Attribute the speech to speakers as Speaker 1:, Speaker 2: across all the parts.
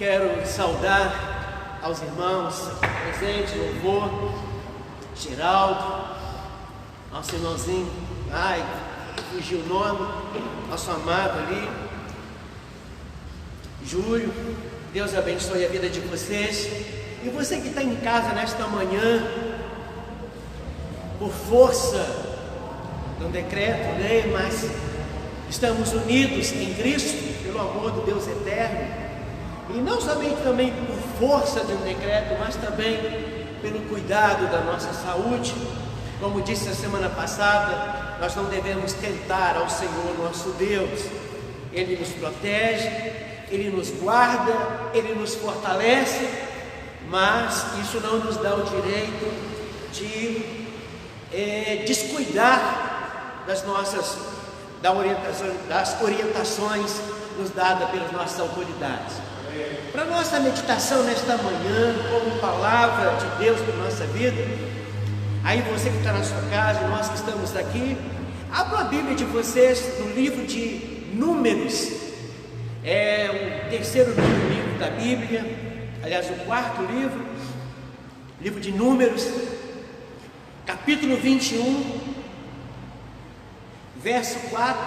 Speaker 1: Quero saudar aos irmãos presentes, louvor, Geraldo, nosso irmãozinho, fugiu o nome, nosso amado ali, Júlio. Deus abençoe a vida de vocês. E você que está em casa nesta manhã, por força de um decreto, lei, mas estamos unidos em Cristo, pelo amor do Deus eterno, e não somente também por força de um decreto, mas também pelo cuidado da nossa saúde. Como disse a semana passada, nós não devemos tentar ao Senhor nosso Deus. Ele nos protege, Ele nos guarda, Ele nos fortalece, mas isso não nos dá o direito de descuidar das orientações nos dadas pelas nossas autoridades. Para nossa meditação nesta manhã, como palavra de Deus para a nossa vida, aí você que está na sua casa, nós que estamos aqui, abra a Bíblia de vocês no livro de Números. É o terceiro livro da Bíblia, aliás, o quarto livro de Números, capítulo 21, verso 4.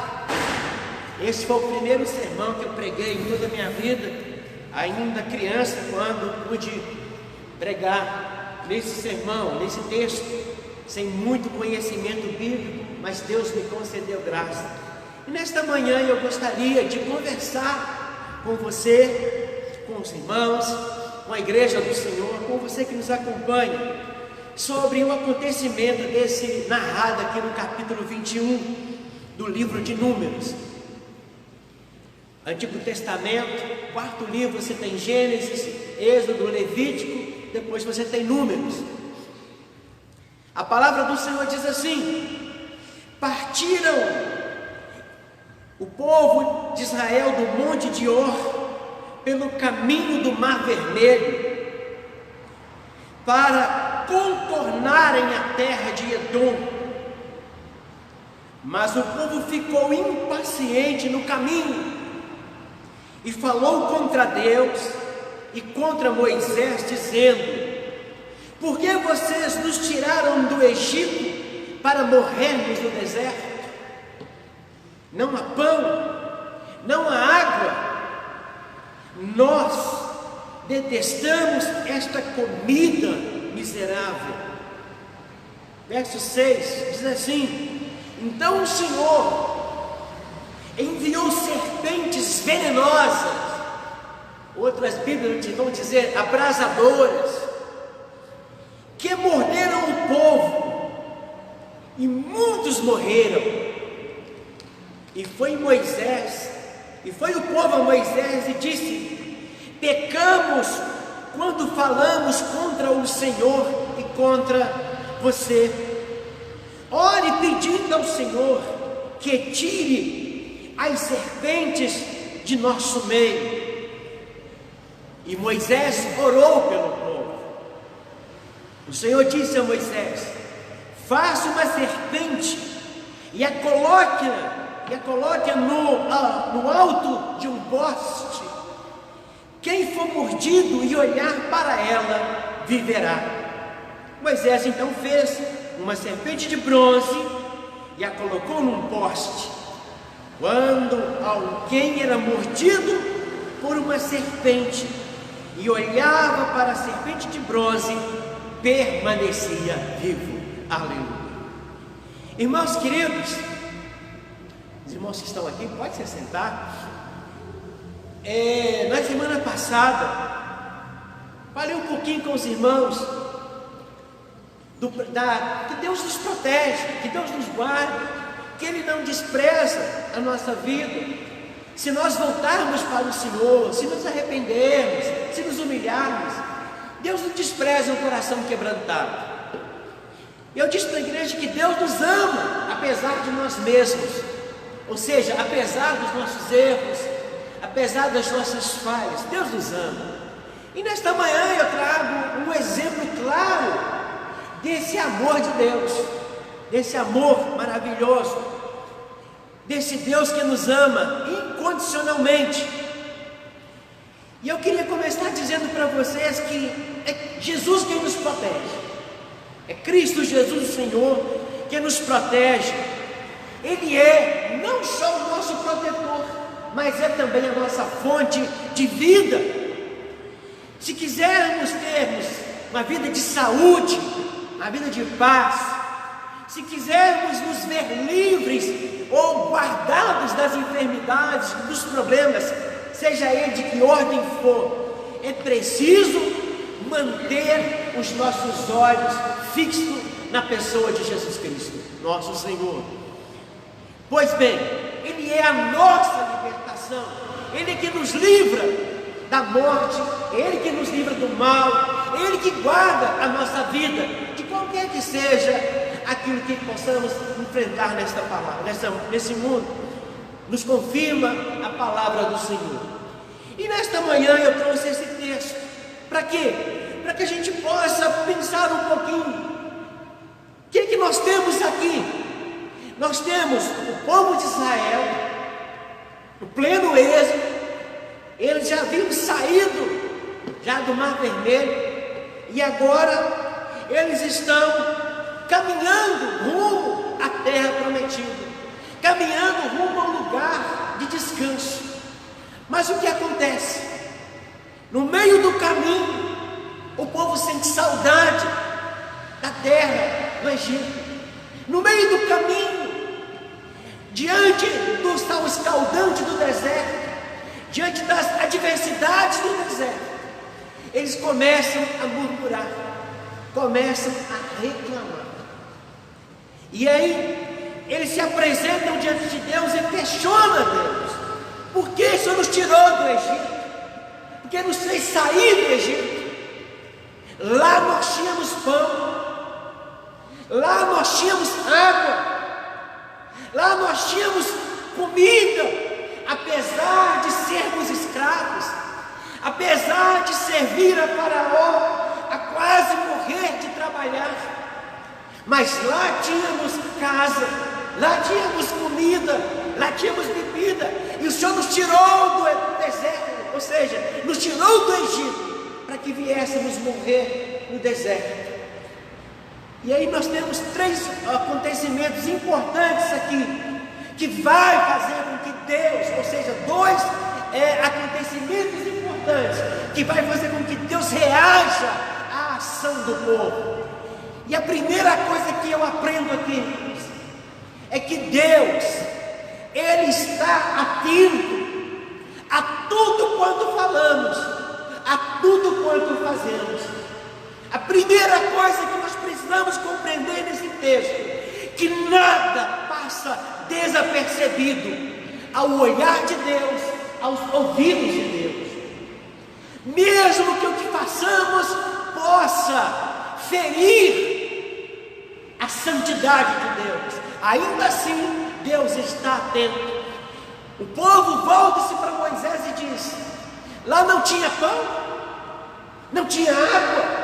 Speaker 1: Esse foi o primeiro sermão que eu preguei em toda a minha vida, ainda criança, quando pude pregar nesse sermão, nesse texto, sem muito conhecimento bíblico, mas Deus me concedeu graça. E nesta manhã eu gostaria de conversar com você, com os irmãos, com a igreja do Senhor, com você que nos acompanha, sobre o acontecimento desse narrado aqui no capítulo 21 do livro de Números. Antigo Testamento, quarto livro, você tem Gênesis, Êxodo, Levítico, depois você tem Números. A palavra do Senhor diz assim: partiram o povo de Israel do monte de Or pelo caminho do Mar Vermelho para contornarem a terra de Edom, mas o povo ficou impaciente no caminho e falou contra Deus e contra Moisés, dizendo: por que vocês nos tiraram do Egito para morrermos no deserto? Não há pão, não há água. Nós detestamos esta comida miserável. Verso 6 diz assim: então o Senhor enviou serpentes venenosas, outras Bíblias vão dizer abrasadoras, que morderam o povo, e muitos morreram. E foi o povo a Moisés e disse: pecamos quando falamos contra o Senhor e contra você. Ore pedindo ao Senhor que tire as serpentes de nosso meio. E Moisés orou pelo povo. O Senhor disse a Moisés: faça uma serpente e a coloque no alto de um poste. Quem for mordido e olhar para ela viverá. Moisés então fez uma serpente de bronze e a colocou num poste. Quando alguém era mordido por uma serpente e olhava para a serpente de bronze, permanecia vivo. Aleluia. Irmãos queridos, os irmãos que estão aqui, pode se sentar. Na semana passada, falei um pouquinho com os irmãos que Deus nos protege, que Deus nos guarda, que Ele não despreza a nossa vida. Se nós voltarmos para o Senhor, se nos arrependermos, se nos humilharmos, Deus não despreza um coração quebrantado. Eu disse para a igreja que Deus nos ama, apesar de nós mesmos, ou seja, apesar dos nossos erros, apesar das nossas falhas, Deus nos ama. E nesta manhã eu trago um exemplo claro desse amor de Deus, desse amor maravilhoso, desse Deus que nos ama incondicionalmente. E eu queria começar dizendo para vocês que é Jesus quem nos protege. É Cristo Jesus, o Senhor, que nos protege. Ele é não só o nosso protetor, mas é também a nossa fonte de vida. Se quisermos termos uma vida de saúde, uma vida de paz, se quisermos nos ver livres ou guardados das enfermidades, dos problemas, seja ele de que ordem for, é preciso manter os nossos olhos fixos na pessoa de Jesus Cristo, nosso Senhor. Pois bem, Ele é a nossa libertação, Ele é que nos livra da morte, Ele que nos livra do mal, Ele que guarda a nossa vida, de qualquer que seja aquilo que possamos enfrentar nesta palavra, nesse mundo. Nos confirma a palavra do Senhor. E nesta manhã eu trouxe esse texto, para quê? Para que a gente possa pensar um pouquinho. O que é que nós temos aqui? Nós temos o povo de Israel, no pleno êxodo, eles já haviam saído já do Mar Vermelho, e agora eles estão caminhando rumo à terra prometida, caminhando rumo a um lugar de descanso. Mas o que acontece? No meio do caminho, o povo sente saudade da terra do Egito. No meio do caminho, diante do sal escaldante do deserto, diante das adversidades do deserto, eles começam a murmurar, começam a reclamar. E aí, eles se apresentam diante de Deus e questionam a Deus: por que o Senhor nos tirou do Egito? Por que nos fez sair do Egito? Lá nós tínhamos pão, lá nós tínhamos água, lá nós tínhamos comida, apesar de sermos escravos, apesar de servir a Faraó, a quase morrer de trabalhar, mas lá tínhamos casa, lá tínhamos comida, lá tínhamos bebida, e o Senhor nos tirou do deserto, ou seja, nos tirou do Egito, para que viéssemos morrer no deserto. E aí nós temos três acontecimentos importantes aqui, que vai fazer com que Deus, ou seja, dois acontecimentos importantes, que vai fazer com que Deus reaja à ação do povo. E a primeira coisa que eu aprendo aqui é que Deus, Ele está atento a tudo quanto falamos, a tudo quanto fazemos. A primeira coisa que nós precisamos compreender nesse texto, que nada passa desapercebido ao olhar de Deus, aos ouvidos de Deus. Mesmo que o que façamos possa ferir a santidade de Deus, ainda assim Deus está atento. O povo volta-se para Moisés e diz: lá não tinha pão, não tinha água.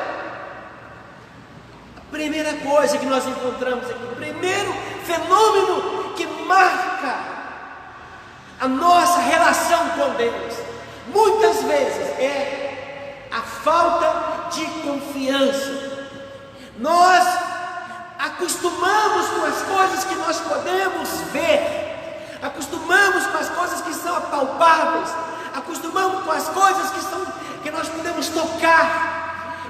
Speaker 1: A primeira coisa que nós encontramos aqui, o primeiro fenômeno que marca a nossa relação com Deus, muitas vezes é a falta de confiança. Nós acostumamos com as coisas que nós podemos ver, acostumamos com as coisas que são apalpáveis, acostumamos com as coisas que nós podemos tocar.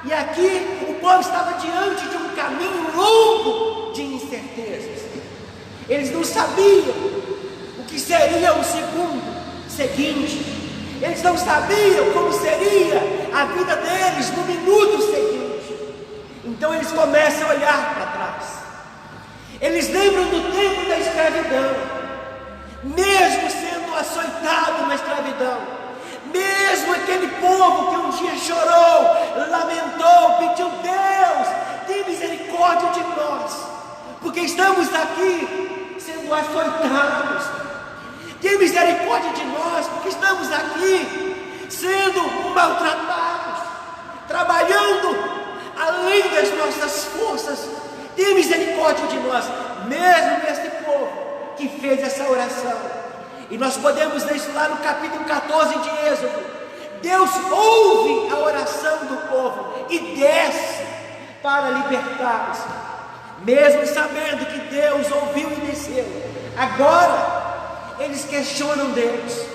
Speaker 1: E aqui o povo estava diante de um caminho longo de incertezas. Eles não sabiam o que seria o seguinte. Eles não sabiam como seria a vida deles no minuto seguinte. Então eles começam a olhar para trás. Eles lembram do tempo da escravidão, mesmo sendo açoitado na escravidão. Mesmo aquele povo que um dia chorou, lamentou, pediu: Deus, tem misericórdia de nós, porque estamos aqui sendo açoitados. Tem misericórdia de nós, porque estamos aqui sendo maltratados, trabalhando além das nossas forças. Tem misericórdia de nós. Mesmo esse povo que fez essa oração, e nós podemos ler isso lá no capítulo 14 de Êxodo. Deus ouve a oração do povo e desce para libertá-los, mesmo sabendo que Deus ouviu e desceu. Agora eles questionam Deus: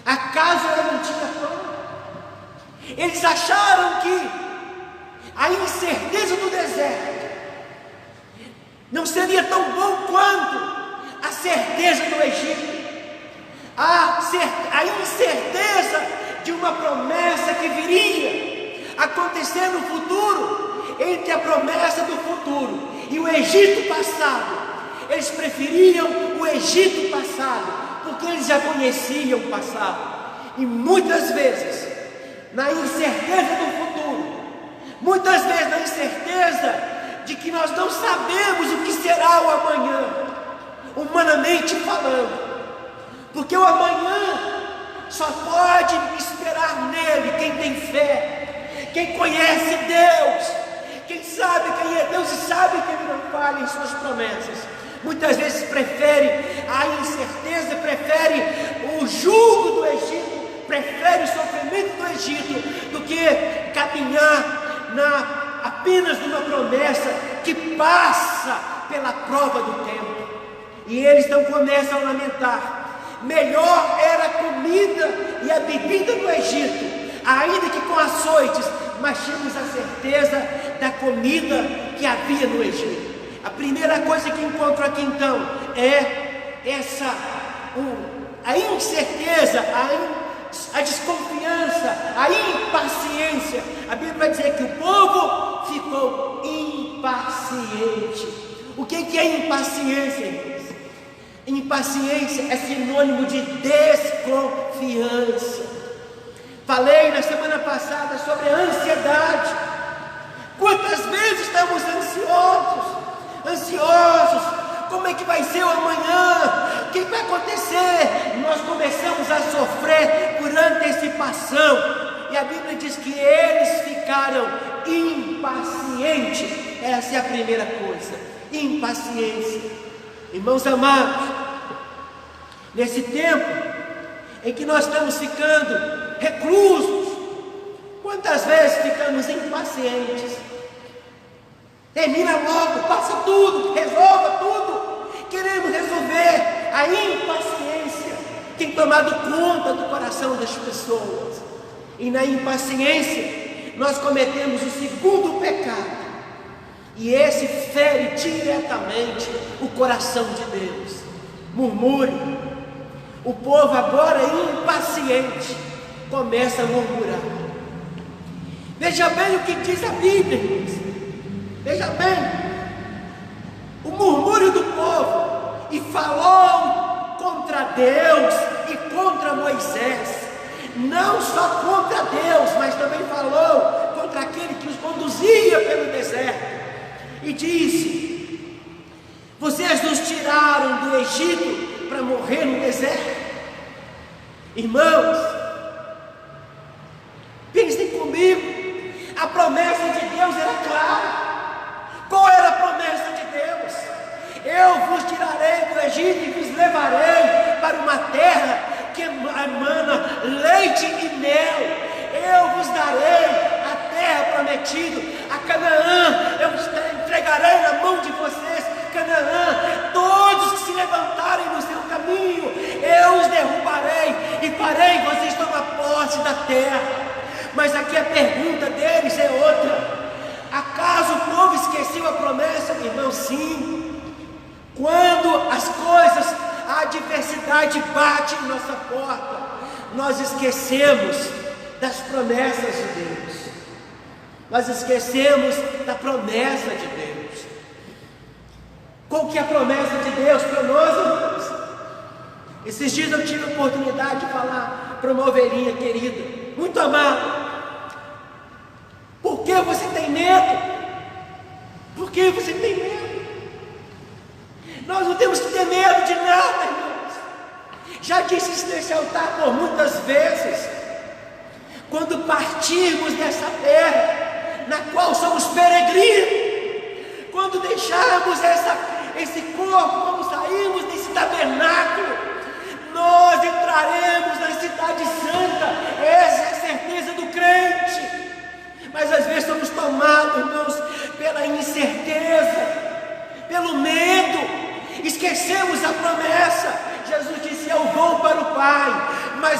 Speaker 1: acaso eu não tinha pão? Eles acharam que a incerteza do deserto não seria tão bom quanto a certeza do Egito, a incerteza de uma promessa que viria acontecer no futuro. Entre a promessa do futuro e o Egito passado, eles preferiam o Egito passado, porque eles já conheciam o passado. E muitas vezes, na incerteza do futuro, muitas vezes na incerteza de que nós não sabemos o que será o amanhã, humanamente falando, porque o amanhã só pode esperar nele quem tem fé, quem conhece Deus, quem sabe quem é Deus e sabe que Ele não falha em suas promessas. Muitas vezes prefere a incerteza, prefere o jugo do Egito, prefere o sofrimento do Egito, do que caminhar apenas numa promessa que passa pela prova do tempo. E eles então começam a lamentar: melhor era a comida e a bebida do Egito, ainda que com açoites, mas tínhamos a certeza da comida que havia no Egito. A primeira coisa que encontro aqui então é a incerteza, a desconfiança, a impaciência. A Bíblia vai dizer que o povo ficou impaciente. O que é impaciência, irmãos? Impaciência é sinônimo de desconfiança. Falei na semana passada sobre a ansiedade. Quantas vezes estamos ansiosos? Como é que vai ser o amanhã? O que vai acontecer? Nós começamos a sofrer por antecipação. E a Bíblia diz que eles ficaram impacientes. Essa é a primeira coisa: impaciência. Irmãos amados, nesse tempo em que nós estamos ficando reclusos, quantas vezes ficamos impacientes? Termina logo, passa tudo, resolva tudo. Queremos resolver. A impaciência tem tomado conta do coração das pessoas. E na impaciência nós cometemos o segundo pecado. E esse fere diretamente o coração de Deus. Murmúrio. O povo agora impaciente começa a murmurar. Veja bem o que diz a Bíblia, irmãos. Veja bem, o murmúrio do povo, e falou contra Deus e contra Moisés, não só contra Deus, mas também falou contra aquele que os conduzia pelo deserto, e disse: vocês nos tiraram do Egito para morrer no deserto. Irmãos, pensem comigo, a promessa de Deus era clara. Qual era a promessa de Deus? Eu vos tirarei do Egito e vos levarei para uma terra que emana leite e mel. Eu vos darei a terra prometida, a Canaã. Eu vos entregarei na mão de vocês Canaã. Todos que se levantarem no seu caminho, eu os derrubarei e farei vocês tomar posse da terra. Mas aqui a pergunta deles é outra: acaso o povo esqueceu a promessa? Irmão, sim. Quando as coisas, a adversidade bate em nossa porta, nós esquecemos das promessas de Deus. Nós esquecemos da promessa de Deus. Qual que é a promessa de Deus para nós, irmãos? Esses dias eu tive a oportunidade de falar para uma ovelhinha querida, muito amada. Por que você tem medo? Por que você tem medo? Nós não temos que ter medo de nada, irmãos. Já disse isso nesse altar por muitas vezes. Quando partirmos dessa terra, na qual somos peregrinos, quando deixarmos esse corpo, quando sairmos desse tabernáculo, nós entraremos na cidade santa. Essa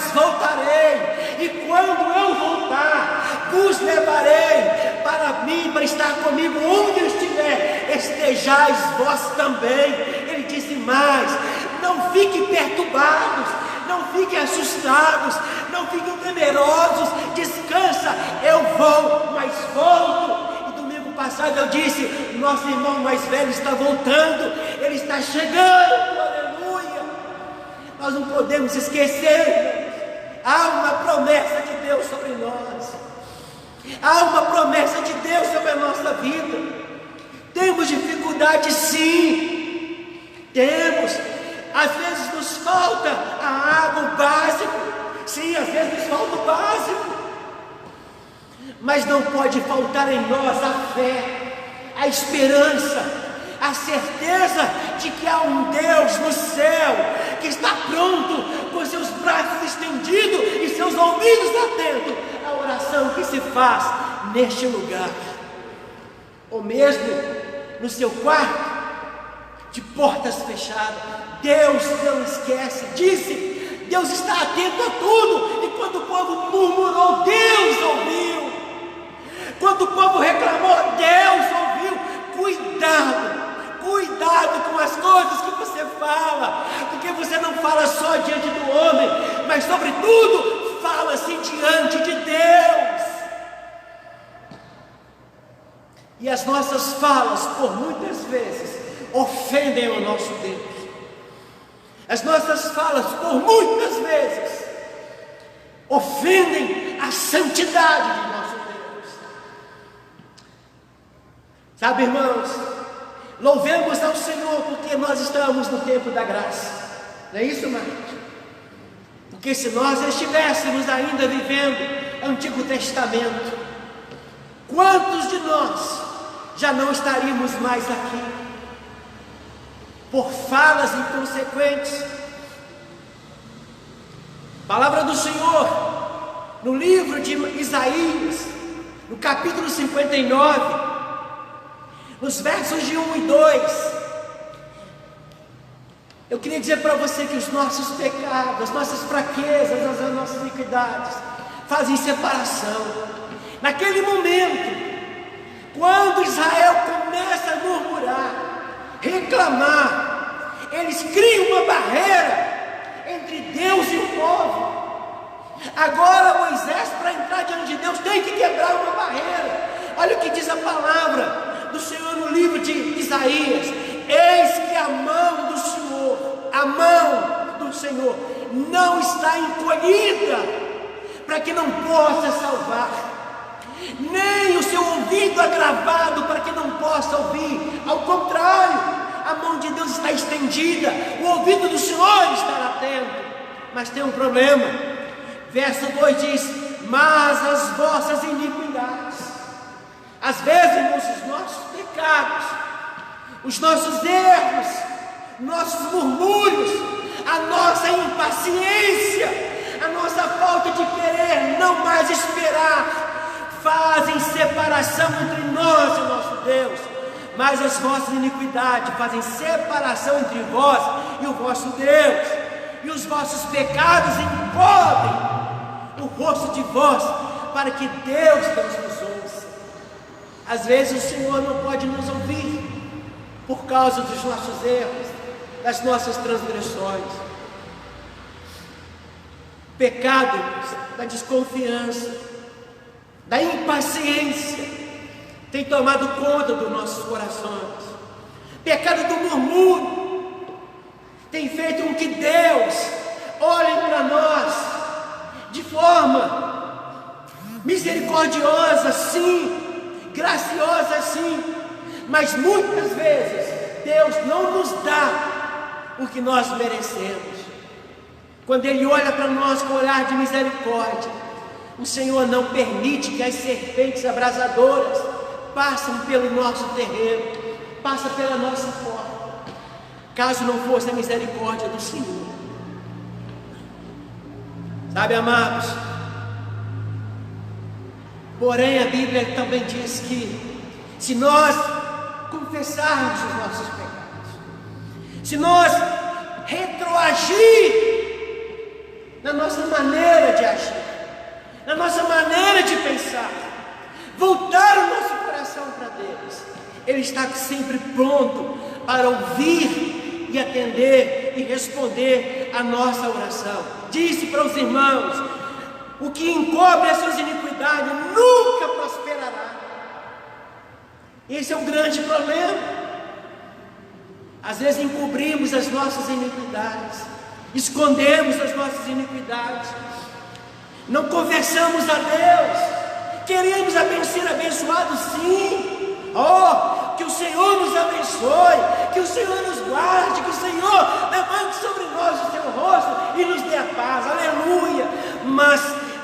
Speaker 1: mas voltarei, e quando eu voltar, vos levarei para mim, para estar comigo onde eu estiver, estejais vós também. Ele disse mais: não fiquem perturbados, não fiquem assustados, não fiquem temerosos, descansa, eu vou, mas volto. E domingo passado eu disse: nosso irmão mais velho está voltando, ele está chegando, aleluia. Nós não podemos esquecer, há uma promessa de Deus sobre nós, há uma promessa de Deus sobre a nossa vida. Temos dificuldade, sim, temos. Às vezes nos falta a água, o básico. Sim, às vezes nos falta o básico. Mas não pode faltar em nós a fé, a esperança, a certeza de que há um Deus no céu que está pronto, com seus braços estendidos e seus ouvidos atentos à oração que se faz neste lugar, ou mesmo no seu quarto, de portas fechadas. Deus não esquece, disse, Deus está atento a tudo. E quando o povo murmurou, Deus ouviu. Quando o povo reclamou, Deus ouviu. Cuidado com as coisas que você fala, porque você não fala só diante do homem, mas sobretudo fala-se diante de Deus. E as nossas falas, por muitas vezes, ofendem o nosso Deus. As nossas falas, por muitas vezes, ofendem a santidade de nosso Deus. Sabe, irmãos, louvemos ao Senhor porque nós estamos no tempo da graça. Não é isso, Marcos? Porque se nós estivéssemos ainda vivendo Antigo Testamento, quantos de nós já não estaríamos mais aqui? Por falas inconsequentes. Palavra do Senhor no livro de Isaías, no capítulo 59, nos versos de 1 e 2. Eu queria dizer para você que os nossos pecados, as nossas fraquezas, as nossas iniquidades fazem separação. Naquele momento, quando Israel começa a murmurar, reclamar, eles criam uma barreira entre Deus e o povo. Agora Moisés, para entrar diante de Deus, tem que quebrar uma barreira. Olha o que diz a palavra do Senhor no livro de Isaías: eis que a mão do Senhor não está encolhida para que não possa salvar, nem o seu ouvido agravado para que não possa ouvir. Ao contrário, a mão de Deus está estendida, o ouvido do Senhor está atento. Mas tem um problema. Verso 2 diz: mas as vossas iniquidades, às vezes, irmãos, os nossos pecados, os nossos erros, nossos murmúrios, a nossa impaciência, a nossa falta de querer não mais esperar, fazem separação entre nós e o nosso Deus. Mas as vossas iniquidades fazem separação entre vós e o vosso Deus, e os vossos pecados encobrem o rosto de vós, para que Deus nos ouça. Às vezes o Senhor não pode nos ouvir por causa dos nossos erros, das nossas transgressões. Pecado da desconfiança, da impaciência tem tomado conta dos nossos corações. Pecado do murmúrio tem feito com que Deus olhe para nós de forma misericordiosa, sim, graciosa, sim, mas muitas vezes Deus não nos dá o que nós merecemos. Quando Ele olha para nós com olhar de misericórdia, o Senhor não permite que as serpentes abrasadoras passem pelo nosso terreno, passem pela nossa porta, caso não fosse a misericórdia do Senhor. Sabe, amados, porém a Bíblia também diz que se nós confessarmos os nossos pecados, se nós retroagir na nossa maneira de agir, na nossa maneira de pensar, voltar o nosso coração para Deus. Ele está sempre pronto para ouvir e atender e responder a nossa oração. Disse para os irmãos: o que encobre as suas iniquidades nunca prosperará. Esse é o grande problema. Às vezes encobrimos as nossas iniquidades, escondemos as nossas iniquidades, não conversamos a Deus. Queremos ser abençoados, sim. Oh, que o Senhor nos abençoe, que o Senhor nos guarde, que o Senhor levante sobre nós o seu rosto e nos dê a paz, aleluia. Mas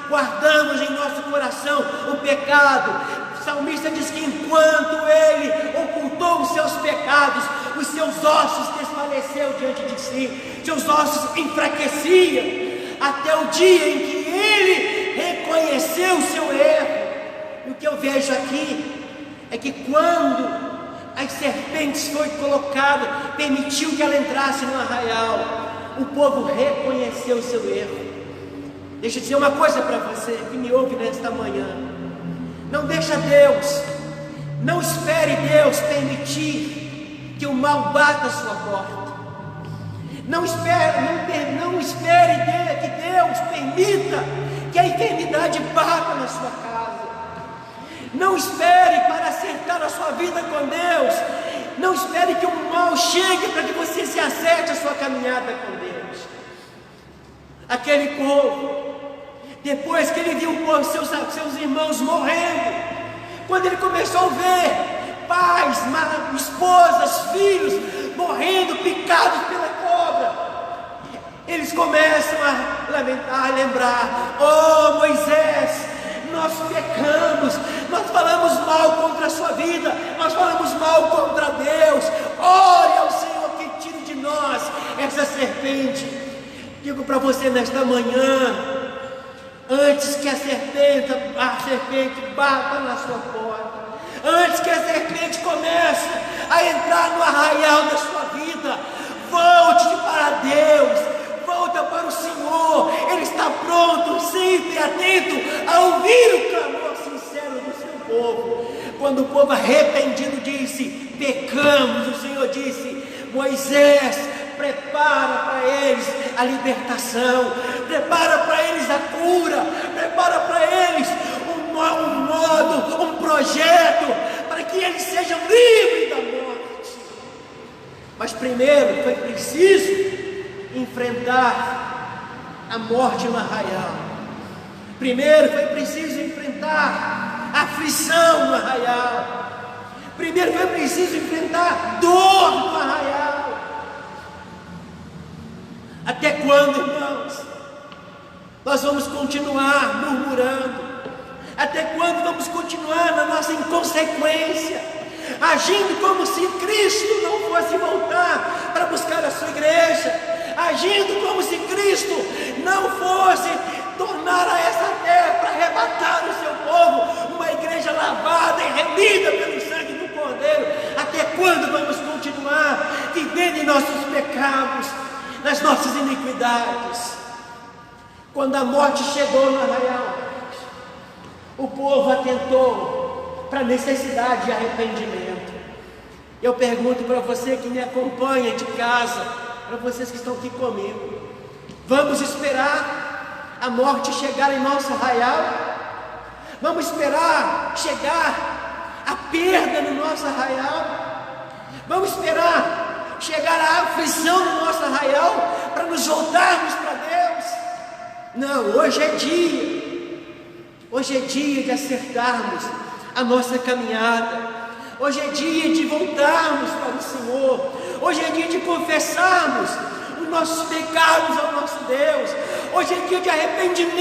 Speaker 1: guardamos em nosso coração o pecado. O salmista diz que enquanto ele ocultou os seus pecados, os seus ossos desfaleceu diante de si, seus ossos enfraqueciam, até o dia em que ele reconheceu o seu erro. E o que eu vejo aqui é que quando as serpentes foi colocada, permitiu que ela entrasse no arraial, o povo reconheceu o seu erro. Deixa eu dizer uma coisa para você que me ouve nesta manhã: não deixa Deus, não espere Deus permitir que o mal bata a sua porta. Não espere que Deus permita que a enfermidade bata na sua casa. Não espere para acertar a sua vida com Deus. Não espere que o mal chegue para que você se acerte a sua caminhada com Deus. Aquele povo, depois que ele viu seus irmãos morrendo, quando ele começou a ver pais, esposas, filhos morrendo, picados pela cobra, eles começam a lamentar, a lembrar: oh Moisés, nós pecamos, nós falamos mal contra a sua vida, nós falamos mal contra Deus. Ore ao Senhor que tire de nós essa serpente. Digo para você nesta manhã: antes que a serpente bata na sua porta, antes que a serpente comece a entrar no arraial da sua vida, volte para Deus, volta para o Senhor. Ele está pronto, sempre atento a ouvir o clamor sincero do seu povo. Quando o povo arrependido disse: pecamos, o Senhor disse: Moisés, prepara para eles a libertação, prepara para eles a cura, prepara para eles um modo, um projeto, para que eles sejam livres da morte. Mas primeiro foi preciso enfrentar a morte no arraial. Primeiro foi preciso enfrentar a aflição no arraial. Primeiro foi preciso enfrentar dor no arraial. Até quando, irmãos, nós vamos continuar murmurando? Até quando vamos continuar na nossa inconsequência, agindo como se Cristo não fosse voltar para buscar a sua igreja, agindo como se Cristo não fosse tornar a essa terra para arrebatar o seu povo, uma igreja lavada e remida pelo sangue do Cordeiro? Até quando vamos continuar vivendo em nossos pecados, nas nossas iniquidades? Quando a morte chegou no arraial, o povo atentou para a necessidade de arrependimento. Eu pergunto para você que me acompanha de casa, para vocês que estão aqui comigo: vamos esperar a morte chegar em nosso arraial? Vamos esperar chegar a perda no nosso arraial? Vamos esperar chegar a aflição no nosso arraial para nos voltarmos para Deus? Não, hoje é dia. Hoje é dia de acertarmos a nossa caminhada. Hoje é dia de voltarmos para o Senhor. Hoje é dia de confessarmos os nossos pecados ao nosso Deus. Hoje é dia de arrependimento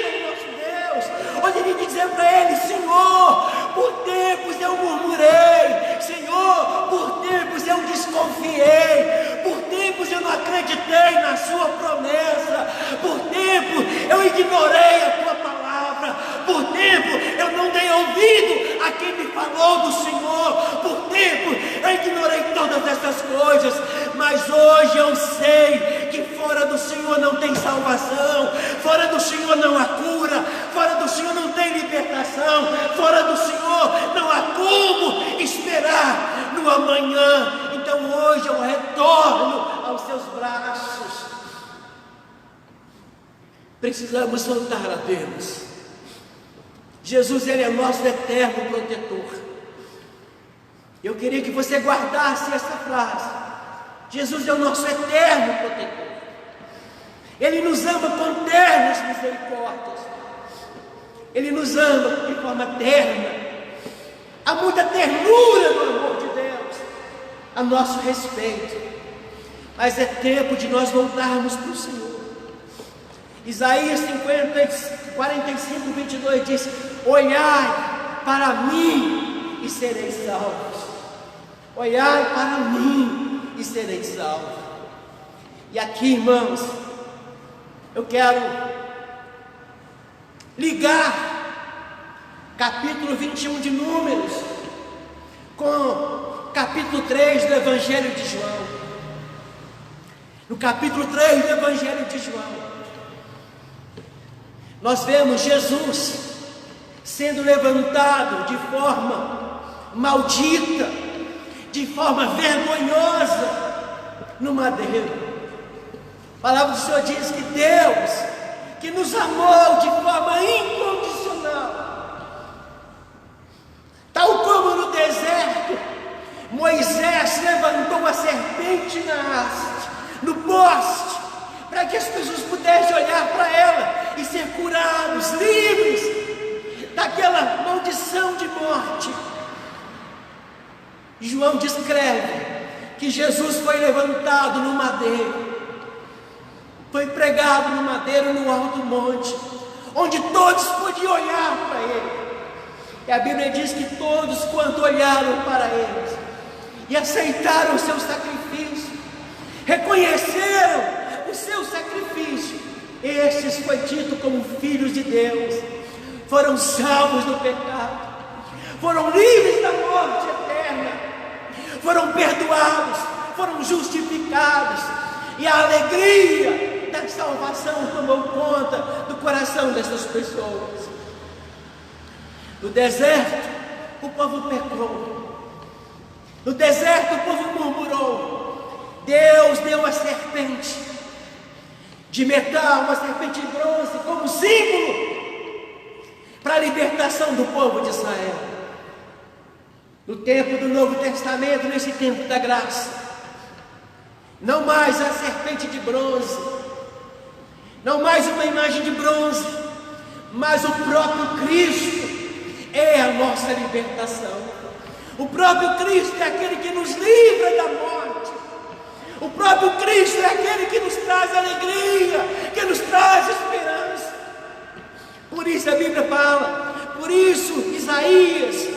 Speaker 1: para o nosso Deus. Hoje é dia de dizer para Ele: Senhor, por tempos eu murmurei, Senhor, por tempos eu desconfiei, por tempos eu não acreditei na Sua promessa, por tempo eu ignorei a Tua palavra, por tempo eu não dei ouvido a quem me falou do Senhor, por tempo eu ignorei todas essas coisas. Mas hoje eu sei que fora do Senhor não tem salvação, coração fora do Senhor, não há como esperar no amanhã. Então hoje eu retorno aos seus braços. Precisamos voltar a Deus. Jesus, Ele é nosso eterno protetor. Eu queria que você guardasse essa frase. Jesus é o nosso eterno protetor. Ele nos ama com ternas misericórdias. Ele nos ama de forma terna. Há muita ternura no amor de Deus a nosso respeito. Mas é tempo de nós voltarmos para o Senhor. Isaías 45, 22 diz: olhai para mim e sereis salvos. Olhai para mim e sereis salvos. E aqui, irmãos, eu quero ligar capítulo 21 de Números com capítulo 3 do Evangelho de João. No capítulo 3 do Evangelho de João, nós vemos Jesus sendo levantado de forma maldita, de forma vergonhosa, no madeiro. A palavra do Senhor diz que Deus, que nos amou de forma incondicional, tal como no deserto, Moisés levantou a serpente na haste, no poste, para que as pessoas pudessem olhar para ela e ser curados, livres daquela maldição de morte. João descreve que Jesus foi levantado no madeiro, foi pregado no madeiro no alto monte, onde todos podiam olhar para ele. E a Bíblia diz que todos quanto olharam para ele e aceitaram o seu sacrifício, reconheceram o seu sacrifício, estes foi dito como filhos de Deus, foram salvos do pecado, foram livres da morte eterna, foram perdoados, foram justificados, e a alegria da salvação tomou conta do coração dessas pessoas. No deserto, o povo pecou. No deserto, o povo murmurou. Deus deu a serpente de metal, uma serpente de bronze, como símbolo para a libertação do povo de Israel. No tempo do Novo Testamento, nesse tempo da graça, não mais a serpente de bronze, não mais uma imagem de bronze, mas o próprio Cristo é a nossa libertação. O próprio Cristo é aquele que nos livra da morte. O próprio Cristo é aquele que nos traz alegria, que nos traz esperança. Por isso a Bíblia fala, por isso Isaías,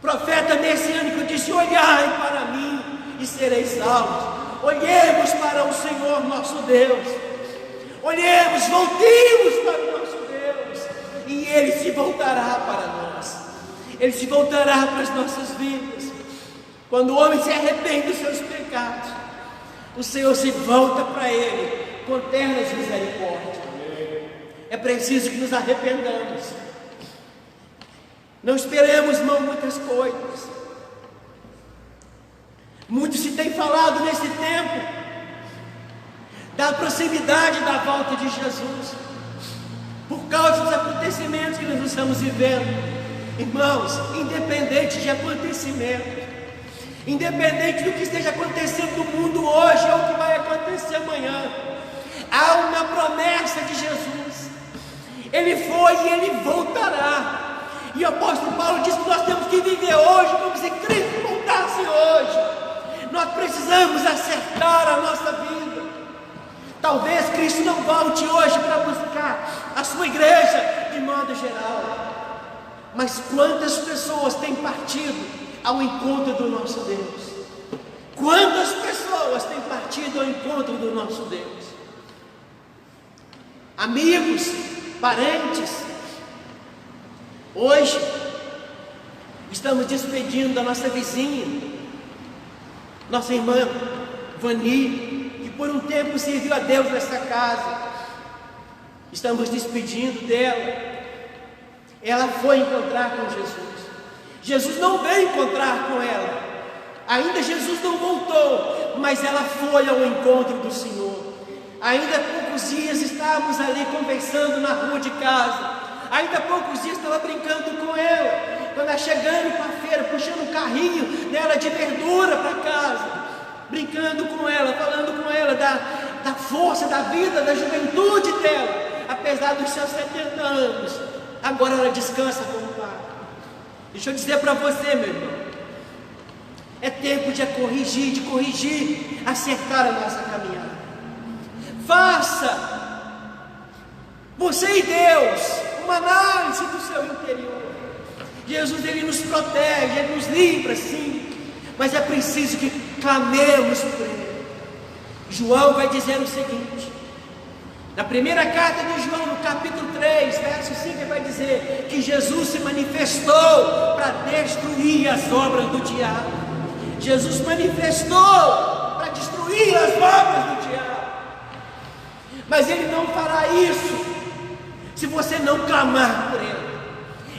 Speaker 1: profeta messiânico, disse: olhai para mim e sereis salvos. Olhemos para o Senhor nosso Deus. Olhemos, voltemos para o nosso Deus, e Ele se voltará para nós. Ele se voltará para as nossas vidas. Quando o homem se arrepende dos seus pecados, o Senhor se volta para Ele com ternas misericórdias. É preciso que nos arrependamos. Não esperemos, irmão, muitas coisas. Muito se tem falado nesse tempo da proximidade da volta de Jesus, por causa dos acontecimentos que nós estamos vivendo. Irmãos, independente de acontecimentos, independente do que esteja acontecendo no mundo hoje ou o que vai acontecer amanhã, há uma promessa de Jesus. Ele foi e Ele voltará. E o apóstolo Paulo diz que nós temos que viver hoje como se Cristo voltasse hoje. Nós precisamos acertar a nossa vida. Talvez Cristo não volte hoje para buscar a sua igreja de modo geral, mas quantas pessoas têm partido ao encontro do nosso Deus? Quantas pessoas têm partido ao encontro do nosso Deus? Amigos, parentes. Hoje estamos despedindo da nossa vizinha, nossa irmã Vani, que por um tempo serviu a Deus nessa casa. Estamos despedindo dela. ela foi encontrar com Jesus. Jesus não veio encontrar com ela. Ainda Jesus não voltou, mas ela foi ao encontro do Senhor. Ainda há poucos dias estávamos ali conversando na rua de casa. Ainda há poucos dias estava brincando com ela. Quando ela chegando para a feira, puxando um carrinho dela de verdura para casa. Brincando com ela, falando com ela da força da vida, da juventude dela. Apesar dos seus 70 anos, agora ela descansa com o Pai. Deixa eu dizer para você, meu irmão. É tempo de corrigir, acertar a nossa caminhada. Faça, você e Deus, uma análise do seu interior. Jesus, Ele nos protege, Ele nos livra, sim, mas é preciso que clamemos por Ele. João vai dizer o seguinte, na primeira carta de João, no capítulo 3, verso 5, ele vai dizer que Jesus se manifestou para destruir as obras do diabo. Jesus manifestou para destruir as obras do diabo. Mas Ele não fará isso se você não clamar por Ele.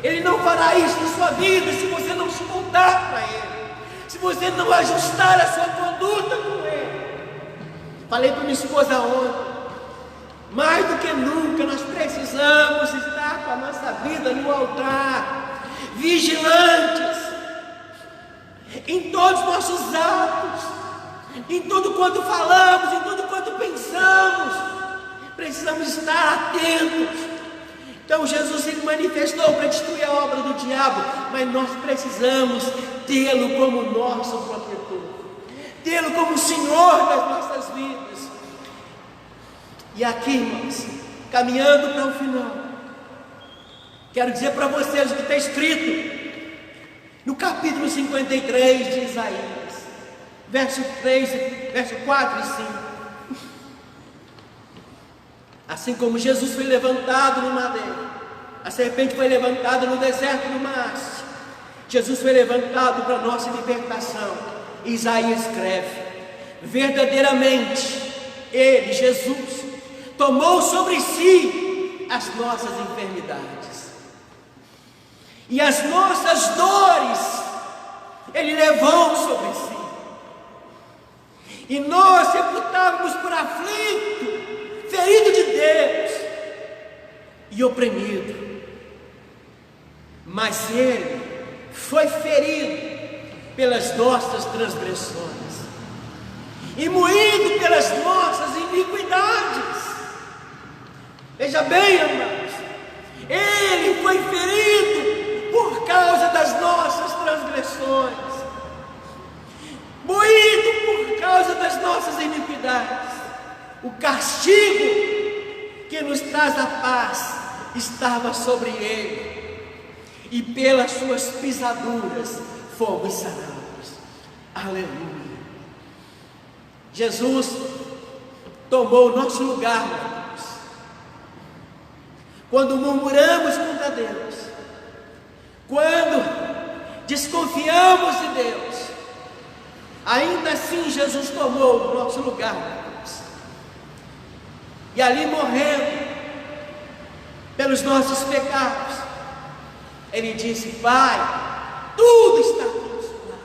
Speaker 1: Ele não fará isso na sua vida se você não se voltar para Ele, se você não ajustar a sua conduta com Ele. Falei para minha esposa ontem, mais do que nunca nós precisamos estar com a nossa vida no altar, vigilantes em todos os nossos atos, em tudo quanto falamos, em tudo quanto pensamos. Precisamos estar atentos. Então Jesus se manifestou para destruir a obra do diabo, mas nós precisamos tê-lo como nosso protetor, tê-lo como Senhor das nossas vidas. E aqui, irmãos, caminhando para o final, quero dizer para vocês o que está escrito no capítulo 53 de Isaías, verso 4 e 5. Assim como Jesus foi levantado no madeiro, a serpente foi levantada no deserto do Marte, Jesus foi levantado para a nossa libertação. Isaías escreve: verdadeiramente Ele, Jesus, tomou sobre si as nossas enfermidades e as nossas dores Ele levou sobre si, e nós sepultávamos por aflito, ferido de Deus e oprimido, mas Ele foi ferido pelas nossas transgressões e moído pelas nossas iniquidades. Veja bem, amados, Ele foi ferido por causa das nossas transgressões, moído por causa das nossas iniquidades. O castigo que nos traz a paz estava sobre Ele, e pelas suas pisaduras fomos sarados. Aleluia. Jesus tomou o nosso lugar, irmãos. Quando murmuramos contra Deus, quando desconfiamos de Deus, ainda assim Jesus tomou o nosso lugar, irmãos. E ali morrendo pelos nossos pecados, Ele disse: Pai, tudo está consumado.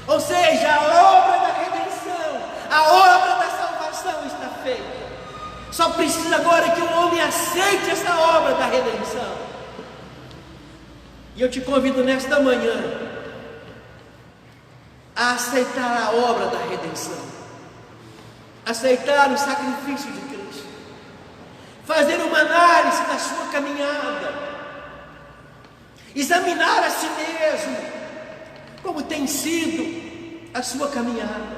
Speaker 1: Ou seja, a obra da redenção, a obra da salvação está feita. Só precisa agora que o homem aceite essa obra da redenção. E eu te convido nesta manhã a aceitar a obra da redenção, aceitar o sacrifício de Cristo, fazer uma análise da sua caminhada, examinar a si mesmo, como tem sido a sua caminhada.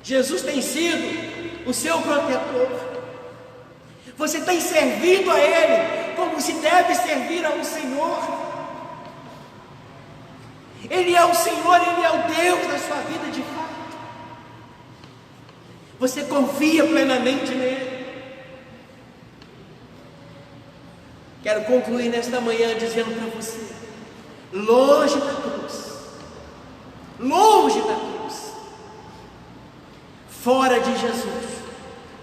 Speaker 1: Jesus tem sido o seu protetor. Você tem servido a Ele como se deve servir a um Senhor. Ele é o Senhor, Ele é o Deus da sua vida de fato. Você confia plenamente nele? Quero concluir nesta manhã dizendo para você: longe da cruz, fora de Jesus,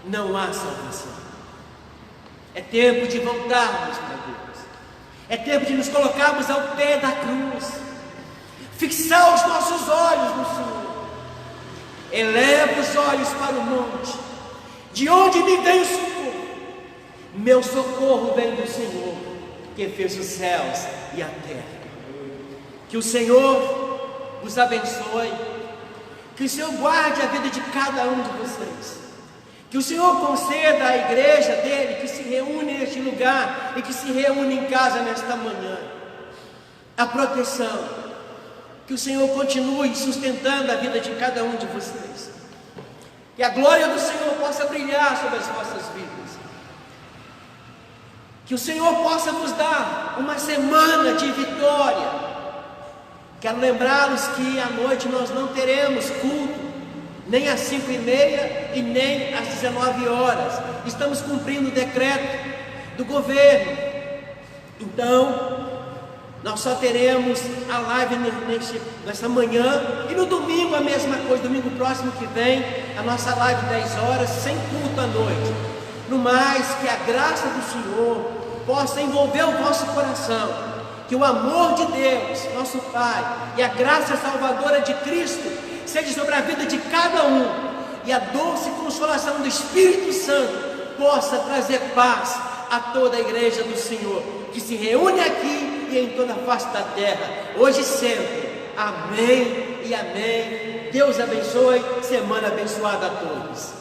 Speaker 1: não há salvação. É tempo de voltarmos para Deus. É tempo de nos colocarmos ao pé da cruz, fixar os nossos olhos no Senhor. Eleva os olhos para o monte, de onde me vem o socorro? Meu socorro vem do Senhor, que fez os céus e a terra. Que o Senhor vos abençoe, que o Senhor guarde a vida de cada um de vocês, que o Senhor conceda à igreja dele, que se reúne neste lugar e que se reúne em casa nesta manhã, a proteção, que o Senhor continue sustentando a vida de cada um de vocês, que a glória do Senhor possa brilhar sobre as vossas vidas, que o Senhor possa vos dar uma semana de vitória. Quero lembrá-los que à noite nós não teremos culto, nem às 5h30 e nem às 19 horas. Estamos cumprindo o decreto do governo. Então, nós só teremos a live nesta manhã, e no domingo a mesma coisa, domingo próximo que vem, a nossa live 10 horas, sem culto à noite. No mais, que a graça do Senhor possa envolver o vosso coração, que o amor de Deus, nosso Pai, e a graça salvadora de Cristo seja sobre a vida de cada um, e a doce consolação do Espírito Santo possa trazer paz a toda a igreja do Senhor, que se reúne aqui e em toda a face da terra, hoje e sempre. Amém e amém. Deus abençoe, semana abençoada a todos.